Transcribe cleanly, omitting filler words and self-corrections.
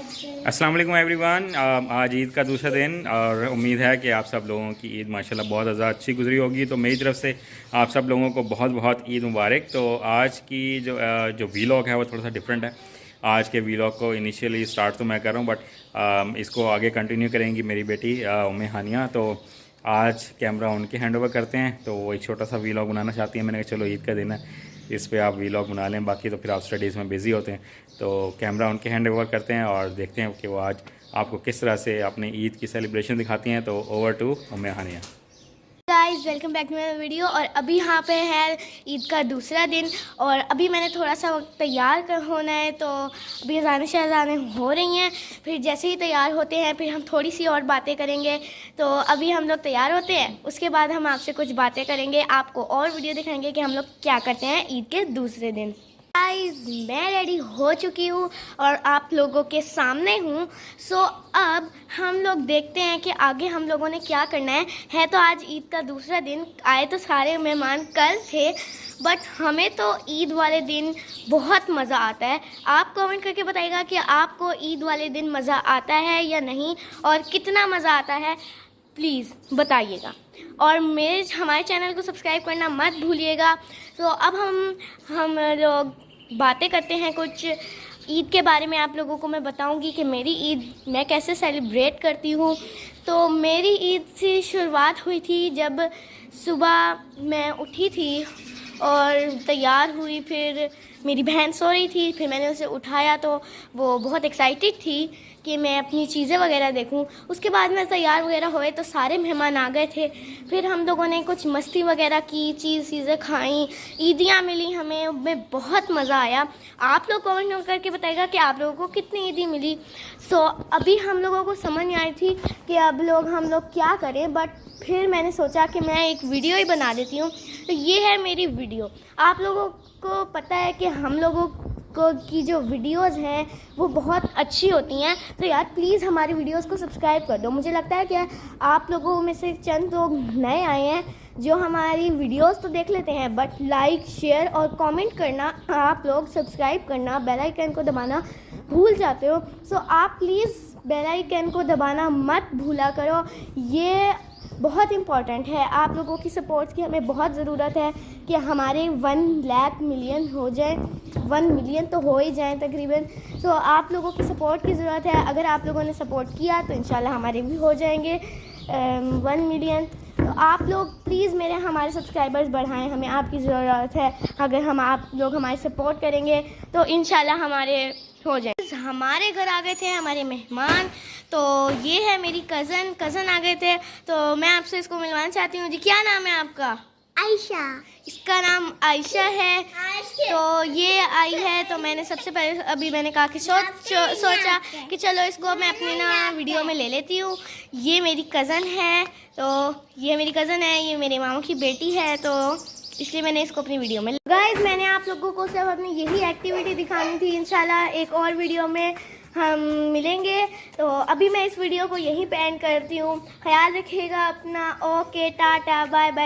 अस्सलाम वालेकुम एवरीवन। आज ईद का दूसरा दिन और उम्मीद है कि आप सब लोगों की ईद माशाल्लाह बहुत ज़्यादा अच्छी गुजरी होगी। तो मेरी तरफ से आप सब लोगों को बहुत बहुत ईद मुबारक। तो आज की जो वीलॉग है वो थोड़ा सा डिफरेंट है। आज के वीलॉग को इनिशियली स्टार्ट तो मैं कर रहा हूँ, बट इसको आगे कंटिन्यू करेंगी मेरी बेटी उम्मे हानिया। तो आज कैमरा उनके हैंड ओवर करते हैं। तो वो एक छोटा सा वीलॉग बनाना चाहती हैं। मैंने कहा चलो ईद का दिन है, इस पे आप वीलॉग बना लें, बाकी तो फिर आप स्टडीज़ में बिज़ी होते हैं। तो कैमरा उनके हैंड ओवर करते हैं और देखते हैं कि वो आज आपको किस तरह से अपनी ईद की सेलिब्रेशन दिखाती हैं। तो over to Umme Haniya. Guys, welcome back to my video. और अभी यहाँ पे है ईद का दूसरा दिन और अभी मैंने थोड़ा सा वक्त तैयार होना है। तो अभी अज़ानें शहज़ानें हो रही हैं, फिर जैसे ही तैयार होते हैं फिर हम थोड़ी सी और बातें करेंगे। तो अभी हम लोग तैयार होते हैं, उसके बाद हम आपसे कुछ बातें करेंगे, आपको और वीडियो दिखाएंगे कि हम लोग क्या करते हैं ईद के दूसरे दिन। गाइस, मैं रेडी हो चुकी हूँ और आप लोगों के सामने हूँ। सो अब हम लोग देखते हैं कि आगे हम लोगों ने क्या करना है। तो आज ईद का दूसरा दिन, आए तो सारे मेहमान कल थे, बट हमें तो ईद वाले दिन बहुत मज़ा आता है। आप कमेंट करके बताइएगा कि आपको ईद वाले दिन मज़ा आता है या नहीं, और कितना मज़ा आता है प्लीज़ बताइएगा। और हमारे चैनल को सब्सक्राइब करना मत भूलिएगा। तो अब हम लोग बातें करते हैं कुछ ईद के बारे में। आप लोगों को मैं बताऊंगी कि मेरी ईद मैं कैसे सेलिब्रेट करती हूँ। तो मेरी ईद से शुरुआत हुई थी जब सुबह मैं उठी थी और तैयार हुई, फिर मेरी बहन सो रही थी, फिर मैंने उसे उठाया तो वो बहुत एक्साइटेड थी कि मैं अपनी चीज़ें वगैरह देखूं। उसके बाद में तैयार वगैरह हुए तो सारे मेहमान आ गए थे, फिर हम लोगों ने कुछ मस्ती वगैरह की, चीज़ें खाई, ईदियाँ मिली हमें बहुत मज़ा आया। आप लोग कमेंट करके बताइएगा कि आप लोगों को कितनी ईदी मिली। सो अभी हम लोगों को समझ नहीं आई थी कि अब हम लोग क्या करें, बट फिर मैंने सोचा कि मैं एक वीडियो ही बना देती हूँ। तो ये है मेरी वीडियो। आप लोगों को पता है कि हम लोगों की जो वीडियोस हैं वो बहुत अच्छी होती हैं। तो यार प्लीज़ हमारी वीडियोस को सब्सक्राइब कर दो। मुझे लगता है कि आप लोगों में से चंद लोग नए आए हैं जो हमारी वीडियोस तो देख लेते हैं, बट लाइक, शेयर और कमेंट करना, आप लोग सब्सक्राइब करना, बेल आइकन को दबाना भूल जाते हो। सो आप प्लीज़ बेल आइकन को दबाना मत भूला करो, ये बहुत इम्पॉर्टेंट है। आप लोगों की सपोर्ट की हमें बहुत ज़रूरत है कि हमारे 1 लाख मिलियन हो जाए, 1 मिलियन तो हो ही जाए तकरीबन। तो आप लोगों की सपोर्ट की ज़रूरत है। अगर आप लोगों ने सपोर्ट किया तो इंशाल्लाह हमारे भी हो जाएंगे 1 मिलियन। तो आप लोग प्लीज़ हमारे सब्सक्राइबर्स बढ़ाएं, हमें आपकी ज़रूरत है। अगर आप लोग हमारी सपोर्ट करेंगे तो इंशाल्लाह हमारे हो जाए। हमारे घर आ गए थे हमारे मेहमान। तो ये है मेरी कज़न आ गए थे, तो मैं आपसे इसको मिलवाना चाहती हूँ। जी, क्या नाम है आपका? आयशा। इसका नाम आयशा है। तो ये आई है, तो मैंने सबसे पहले अभी मैंने कहा कि सोचा कि चलो इसको मैं अपनी वीडियो में ले लेती हूँ। ये मेरी कज़न है, तो ये मेरी कज़न है, ये मेरे मामू की बेटी है, तो इसलिए मैंने इसको अपनी वीडियो में। गाइस, मैंने आप लोगों को सिर्फ अपनी यही एक्टिविटी दिखानी थी। इंशाल्लाह एक और वीडियो में हम मिलेंगे। तो अभी मैं इस वीडियो को यहीं पे एंड करती हूँ। ख्याल रखिएगा अपना। Okay, tata, bye bye.